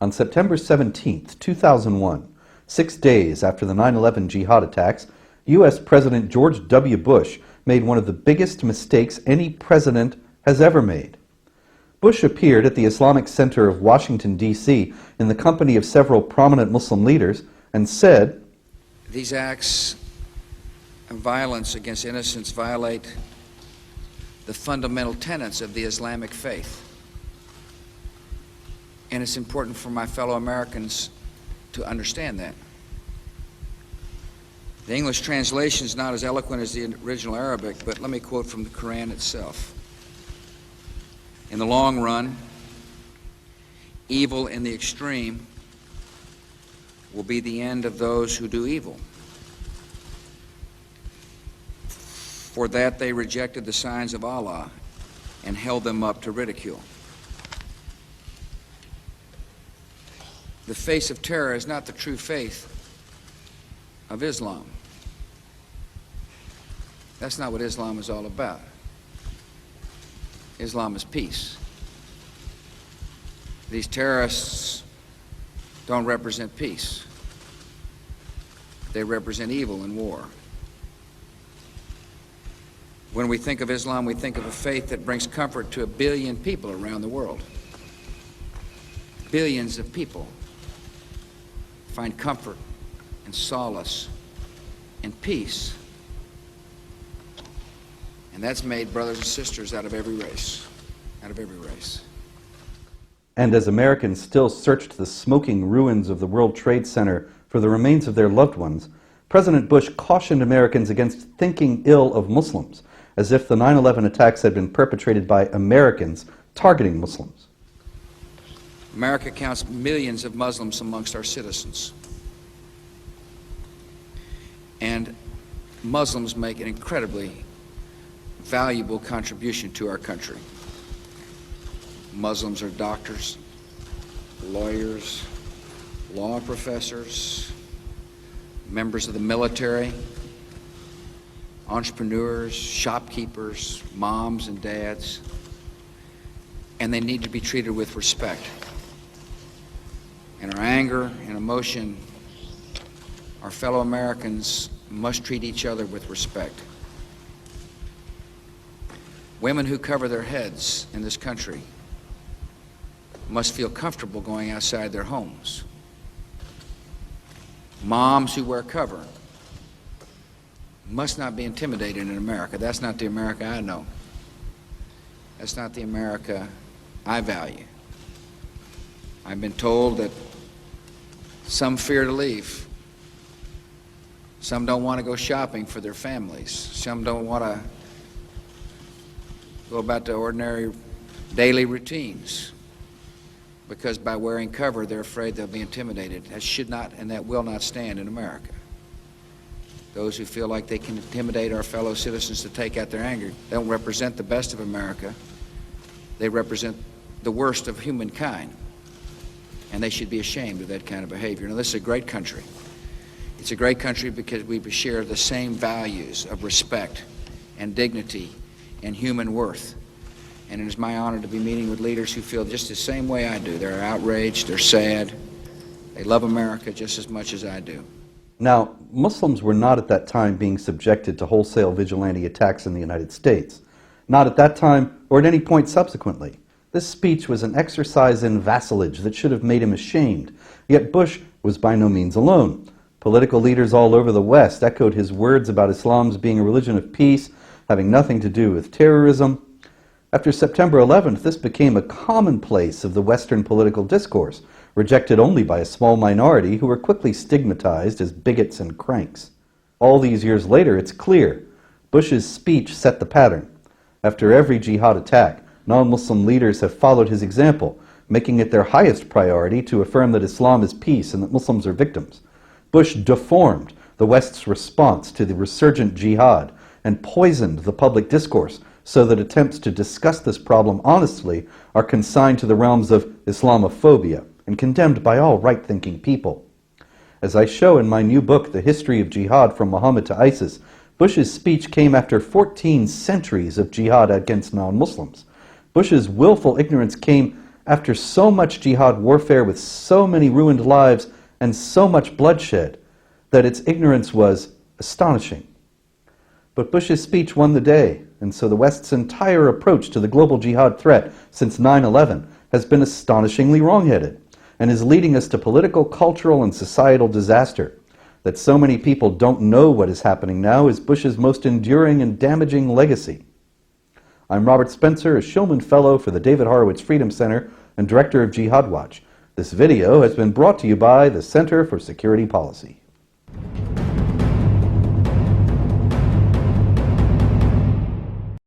On September 17, 2001, 6 days after the 9/11 jihad attacks, U.S. President George W. Bush made one of the biggest mistakes any president has ever made. Bush appeared at the Islamic Center of Washington, D.C. in the company of several prominent Muslim leaders and said, "These acts of violence against innocents violate the fundamental tenets of the Islamic faith. And it's important for my fellow Americans to understand that." The English translation is not as eloquent as the original Arabic, but let me quote from the Quran itself. "In the long run, evil in the extreme will be the end of those who do evil. For that they rejected the signs of Allah and held them up to ridicule." The face of terror is not the true faith of Islam. That's not what Islam is all about. Islam is peace. These terrorists don't represent peace. They represent evil and war. When we think of Islam, we think of a faith that brings comfort to 1 billion people around the world. Billions of people find comfort and solace and peace. And that's made brothers and sisters out of every race, out of every race. And as Americans still searched the smoking ruins of the World Trade Center for the remains of their loved ones, President Bush cautioned Americans against thinking ill of Muslims, as if the 9/11 attacks had been perpetrated by Americans targeting Muslims. America counts millions of Muslims amongst our citizens. And Muslims make an incredibly valuable contribution to our country. Muslims are doctors, lawyers, law professors, members of the military, entrepreneurs, shopkeepers, moms and dads, and they need to be treated with respect. In our anger and emotion, our fellow Americans must treat each other with respect. Women who cover their heads in this country must feel comfortable going outside their homes. Moms who wear cover must not be intimidated in America. That's not the America I know. That's not the America I value. I've been told that some fear to leave. Some don't want to go shopping for their families. Some don't want to go about their ordinary daily routines because by wearing cover they're afraid they'll be intimidated. That should not and that will not stand in America. Those who feel like they can intimidate our fellow citizens to take out their anger don't represent the best of America. They represent the worst of humankind, and they should be ashamed of that kind of behavior. Now, this is a great country. It's a great country because we share the same values of respect and dignity and human worth. And it is my honor to be meeting with leaders who feel just the same way I do. They're outraged, they're sad, they love America just as much as I do. Now, Muslims were not at that time being subjected to wholesale vigilante attacks in the United States. Not at that time or at any point subsequently. This speech was an exercise in vassalage that should have made him ashamed. Yet Bush was by no means alone. Political leaders all over the West echoed his words about Islam's being a religion of peace, having nothing to do with terrorism. After September 11th, this became a commonplace of the Western political discourse, rejected only by a small minority who were quickly stigmatized as bigots and cranks. All these years later, it's clear Bush's speech set the pattern. After every jihad attack, non-Muslim leaders have followed his example, making it their highest priority to affirm that Islam is peace and that Muslims are victims. Bush deformed the West's response to the resurgent jihad and poisoned the public discourse so that attempts to discuss this problem honestly are consigned to the realms of Islamophobia and condemned by all right-thinking people. As I show in my new book, The History of Jihad from Muhammad to ISIS, Bush's speech came after 14 centuries of jihad against non-Muslims. Bush's willful ignorance came after so much jihad warfare with so many ruined lives and so much bloodshed, that its ignorance was astonishing. But Bush's speech won the day, and so the West's entire approach to the global jihad threat since 9/11 has been astonishingly wrong-headed, and is leading us to political, cultural, and societal disaster. That so many people don't know what is happening now is Bush's most enduring and damaging legacy. I'm Robert Spencer, a Shulman Fellow for the David Horowitz Freedom Center and Director of Jihad Watch. This video has been brought to you by the Center for Security Policy.